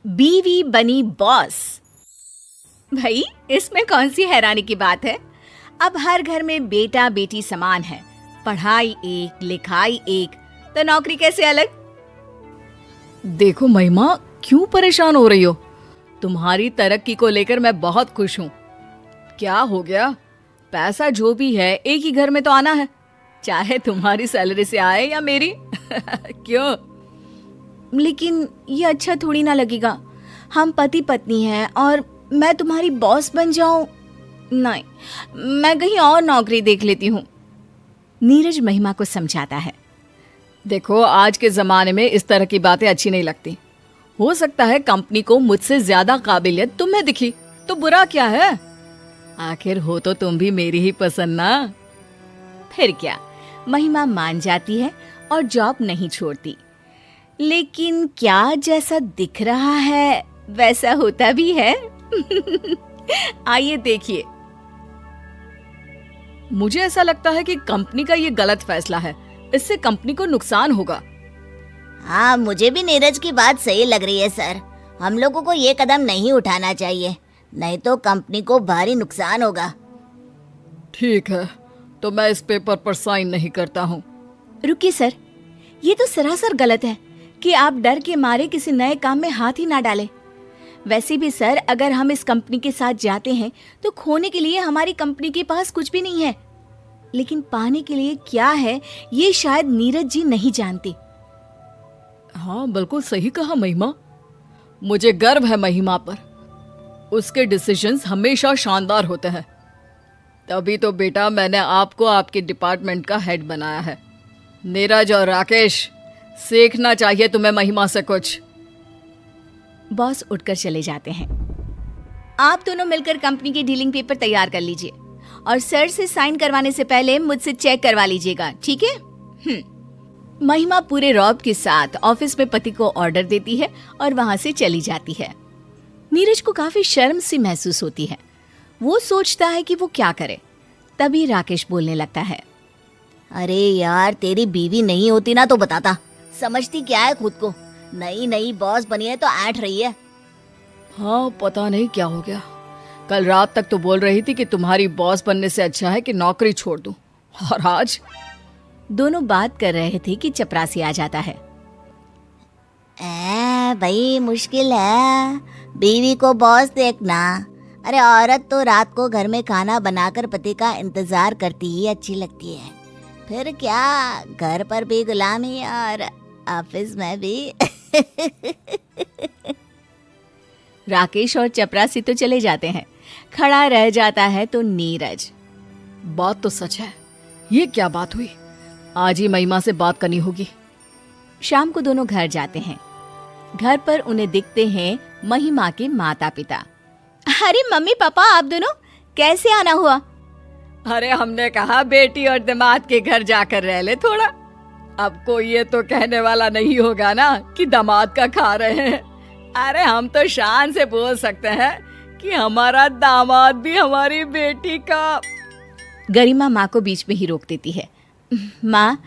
बीवी बनी बॉस। भाई इसमें कौन सी हैरानी की बात है। अब हर घर में बेटा बेटी समान है, पढ़ाई एक लिखाई एक, तो नौकरी कैसे अलग। देखो महिमा, क्यों परेशान हो रही हो? तुम्हारी तरक्की को लेकर मैं बहुत खुश हूँ। क्या हो गया? पैसा जो भी है एक ही घर में तो आना है, चाहे तुम्हारी सैलरी से आए या मेरी। क्यों? लेकिन ये अच्छा थोड़ी ना लगेगा। हम पति पत्नी हैं और मैं तुम्हारी बॉस बन जाऊं? नहीं, मैं कहीं और नौकरी देख लेती हूँ। नीरज महिमा को समझाता है। देखो, आज के जमाने में इस तरह की बातें अच्छी नहीं लगती। हो सकता है कंपनी को मुझसे ज्यादा काबिलियत तुम्हें दिखी, तो बुरा क्या है? आखिर हो तो तुम भी मेरी ही पसंद ना। फिर क्या, महिमा मान जाती है और जॉब नहीं छोड़ती। लेकिन क्या जैसा दिख रहा है वैसा होता भी है? आइए देखिए। मुझे ऐसा लगता है कि कंपनी का ये गलत फैसला है, इससे कंपनी को नुकसान होगा। हाँ, मुझे भी नीरज की बात सही लग रही है सर। हम लोगों को ये कदम नहीं उठाना चाहिए, नहीं तो कंपनी को भारी नुकसान होगा। ठीक है, तो मैं इस पेपर पर साइन नहीं करता हूँ। रुकिए सर, ये तो सरासर गलत है कि आप डर के मारे किसी नए काम में हाथ ही ना डालें। वैसे भी सर, अगर हम इस कंपनी के साथ जाते हैं तो खोने के लिए हमारी कंपनी के पास कुछ भी नहीं है, लेकिन पाने के लिए क्या है ये शायद नीरज जी नहीं जानते। हाँ, बिल्कुल सही कहा महिमा। मुझे गर्व है महिमा पर, उसके डिसीजंस हमेशा शानदार होते हैं। तभी तो बेटा मैंने आपको आपके डिपार्टमेंट का हेड बनाया है। नीरज और राकेश, सीखना चाहिए तुम्हें महिमा से कुछ। बॉस उठकर चले जाते हैं। आप दोनों मिलकर कंपनी के डीलिंग पेपर तैयार कर लीजिए और सर से साइन करवाने से पहले मुझसे चेक करवा लीजिएगा, ठीक है? महिमा पूरे रौब के साथ ऑफिस में पति को ऑर्डर देती है और वहां से चली जाती है। नीरज को काफी शर्म सी महसूस होती है। वो सोचता है कि वो क्या करे। तभी राकेश बोलने लगता है। अरे यार, तेरी बीवी नहीं होती ना तो बताता। समझती क्या है खुद को, नई नई बॉस बनी है तो ऐंठ रही है। हाँ, पता नहीं क्या हो गया। कल रात तक तो बोल रही थी कि तुम्हारी बॉस बनने से अच्छा है कि नौकरी छोड़ दूं, और आज? दोनों बात कर रहे थे कि चपरासी आ जाता है। भाई मुश्किल है, बीवी को बॉस देखना। अरे औरत तो रात को घर में खाना बनाकर पति का इंतजार करती ही अच्छी लगती है, फिर क्या घर पर भी गुलामी और ऑफिस में भी। राकेश और चपरासी तो चले जाते हैं। खड़ा रह जाता है तो नीरज। बात तो सच है, ये क्या बात हुई? आज ही महिमा से बात करनी होगी। शाम को दोनों घर जाते हैं। घर पर उन्हें दिखते हैं महिमा के माता पिता। अरे मम्मी पापा, आप दोनों कैसे आना हुआ? अरे हमने कहा बेटी और दामाद के घर जाकर रह ले थोड़ा। अब कोई ये तो कहने वाला नहीं होगा ना कि दामाद का खा रहे हैं। अरे हम तो शान से बोल सकते हैं कि हमारा दामाद भी हमारी बेटी का। गरिमा माँ को बीच में ही रोक देती है। माँ,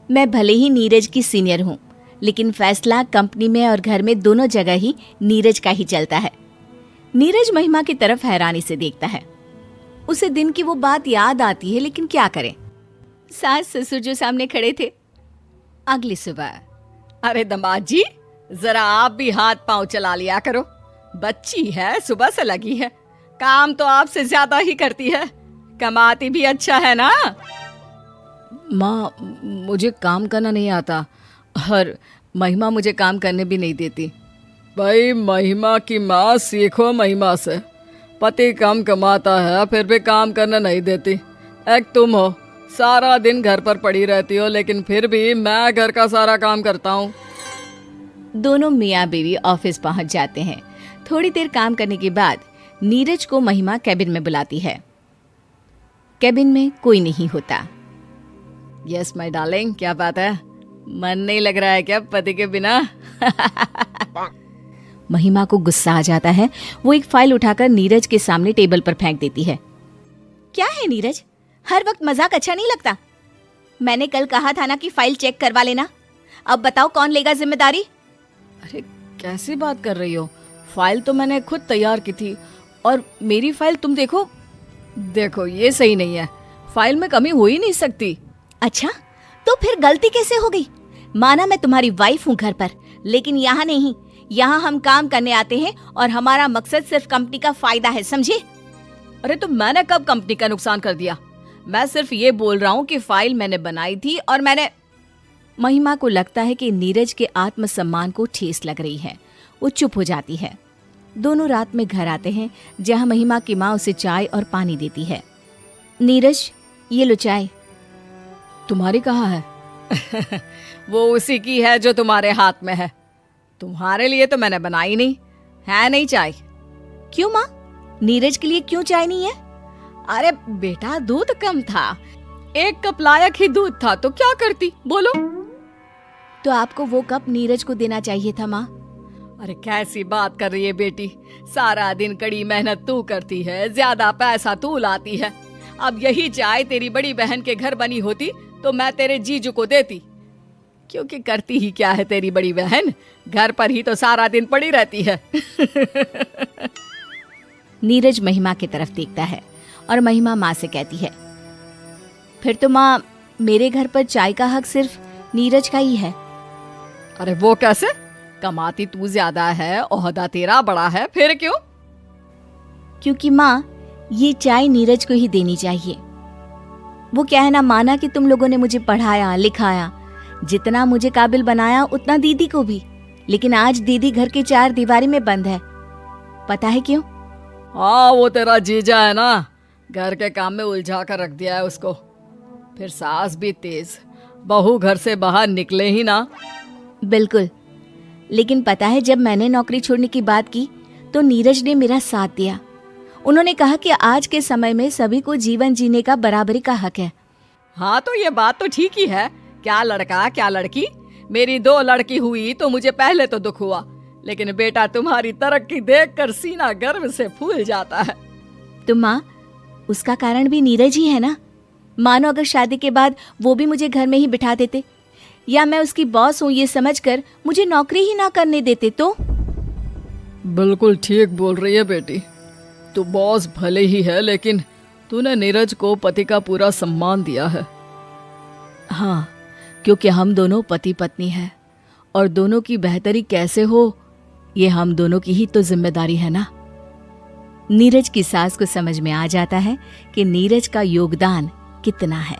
मैं भले ही नीरज की सीनियर हूँ, लेकिन फैसला कंपनी में और घर में दोनों जगह ही नीरज का ही चलता है। नीरज महिमा की तरफ हैरानी से देखता है। उसे दिन की वो बात याद आती है, लेकिन क्या करे, सास ससुर जो सामने खड़े थे। अगली सुबह। अरे दामाद जी, जरा आप भी हाथ पांव चला लिया करो। बच्ची है, सुबह से लगी है, काम तो आपसे ज्यादा ही करती है, कमाती भी अच्छा है ना। माँ, मुझे काम करना नहीं आता और महिमा मुझे काम करने भी नहीं देती। भाई महिमा की माँ, सीखो महिमा से। पति कम कमाता है फिर भी काम करना नहीं देती। एक तुम हो, सारा दिन घर पर पड़ी रहती हो, लेकिन फिर भी मैं घर का सारा काम करता हूँ। दोनों मियाँ बीवी ऑफिस पहुंच जाते हैं। थोड़ी देर काम करने के बाद नीरज को महिमा कैबिन में बुलाती है। कैबिन में कोई नहीं होता। यस माय डार्लिंग, क्या बात है? मन नहीं लग रहा है क्या पति के बिना? महिमा को गुस्सा आ जाता है। वो एक फाइल उठाकर नीरज के सामने टेबल पर फेंक देती है। क्या है नीरज, हर वक्त मजाक अच्छा नहीं लगता। मैंने कल कहा था ना कि फाइल चेक करवा लेना। अब बताओ कौन लेगा जिम्मेदारी? अरे कैसी बात कर रही हो? फाइल तो मैंने खुद तैयार की थी और मेरी फाइल तुम देखो। देखो ये सही नहीं है, फाइल में कमी हो ही नहीं सकती। अच्छा, तो फिर गलती कैसे हो गई? माना मैं तुम्हारी वाइफ हूँ घर पर, लेकिन यहाँ नहीं। यहाँ हम काम करने आते हैं और हमारा मकसद सिर्फ कंपनी का फायदा है, समझे? अरे तो मैंने कब कंपनी का नुकसान कर दिया? मैं सिर्फ ये बोल रहा हूँ कि फाइल मैंने बनाई थी और मैंने। महिमा को लगता है कि नीरज के आत्मसम्मान को ठेस लग रही है। वो चुप हो जाती है। दोनों रात में घर आते हैं, जहाँ महिमा की माँ उसे चाय और पानी देती है। नीरज, ये लो चाय। तुम्हारी कहाँ है? वो उसी की है जो तुम्हारे हाथ में है। तुम्हारे लिए तो मैंने बनाई नहीं है, नहीं चाय। क्यों माँ? नीरज के लिए क्यों चाय नहीं है? अरे बेटा, दूध कम था, 1 कप लायक ही दूध था, तो क्या करती बोलो? तो आपको वो कप नीरज को देना चाहिए था माँ। अरे कैसी बात कर रही है बेटी, सारा दिन कड़ी मेहनत तू करती है, ज्यादा पैसा तू लाती है। अब यही चाय तेरी बड़ी बहन के घर बनी होती तो मैं तेरे जीजू को देती, क्योंकि करती ही क्या है तेरी बड़ी बहन, घर पर ही तो सारा दिन पड़ी रहती है। नीरज महिमा की तरफ देखता है और महिमा माँ से कहती है, फिर तो माँ, मेरे घर पर चाय का हक सिर्फ नीरज का ही है। अरे वो कैसे? कमाती तू ज्यादा है, ओहदा तेरा बड़ा है, फिर क्यों? क्योंकि माँ, ये चाय नीरज को ही देनी चाहिए। वो कहना माना कि तुम लोगों ने मुझे पढ़ाया लिखाया, जितना मुझे काबिल बनाया उतना दीदी को भी, लेकिन आज दीदी घर के 4 दीवारी में बंद है। पता है क्यों? हाँ, वो तेरा जीजा है ना, घर के काम में उलझा कर रख दिया है उसको। फिर सास भी तेज, बहू घर से बाहर निकले ही ना। बिल्कुल, लेकिन पता है जब मैंने नौकरी छोड़ने की बात की तो नीरज ने मेरा साथ दिया। उन्होंने कहा कि आज के समय में सभी को जीवन जीने का बराबरी का हक है। हाँ, तो ये बात तो ठीक ही है। क्या लड़का क्या लड़की, मेरी 2 लड़की हुई तो मुझे पहले तो दुख हुआ, लेकिन बेटा तुम्हारी तरक्की देखकर सीना गर्व से फूल जाता है। तो माँ, उसका कारण भी नीरज ही है ना। मानो अगर शादी के बाद वो भी मुझे घर में ही बिठा देते, या मैं उसकी बॉस हूँ ये समझकर मुझे नौकरी ही ना करने देते तो। बिल्कुल ठीक बोल रही है बेटी, तू बॉस भले ही है, लेकिन तूने नीरज को पति का पूरा सम्मान दिया है। हाँ, क्योंकि हम दोनों पति पत्नी हैं और दोनों की बेहतरी कैसे हो ये हम दोनों की ही तो जिम्मेदारी है ना। नीरज की सास को समझ में आ जाता है कि नीरज का योगदान कितना है।